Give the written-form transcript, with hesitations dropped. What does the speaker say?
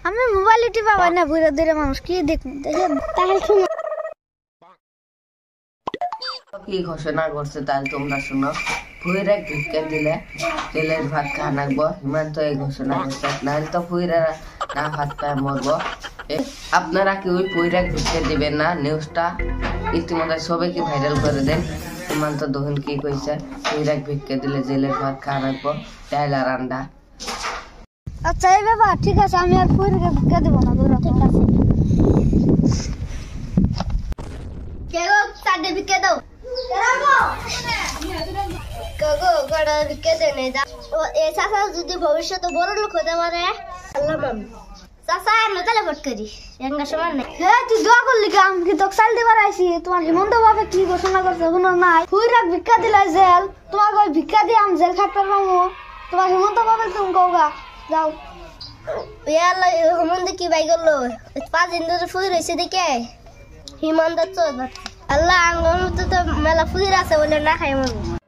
আমি মোবাইল টিপা পাই না বুড়া দূরে মানুষ কি দেখুন তাহলে শুনো কি ঘোষণা করছে তাহলে তোমরা শুনো ফুইরা ভিক্ষা দিলে তেলের ভাত খাওয়া লাগবো হিমান্ত এই ঘোষণা করছে নাহলে তো ফুইরা না ভাত পায় মরবো আপনারা কি ওই ফুইরা ভিক্ষা দিবেন না নিউজটা ইতিমধ্যে সবাইকে ভাইরাল করে দেন হিমান্ত দহন কি কইছে ফুইরা ভিক্ষা দিলে জেলের ভাত খাওয়া লাগবো ডাইল আর আন্ডা আচ্ছা এই ব্যাপার ঠিক আছে আমি আর ফুইরাকে ভিক্ষা দেবো না তোরা ঠিক আছে কেউ সাথে ভিক্ষা দাও যদি ভবিষ্যতে বড় লোক হতে পারে তুই দোয়া করলি আমি কি তোকে চাল দিবার আইসি তোমার হিমন্ত বাবা কি ঘোষণা করছে কোনো নাই ফুইরাক ভিক্ষা দিলাই জেল তোমাকে ওই ভিক্ষা দিয়ে আমি জেল খাটতে পারবো তোমার হিমন্ত বাবা তুমি কৌগা যাও হিমন্ত কি বাই করলো 5 দিন ধরে ফুই রয়েছে দেখে হিমন্ত আল্লাহ আঙ্গুর তো মেলা ফুইর আছে বলে না খাই মরবো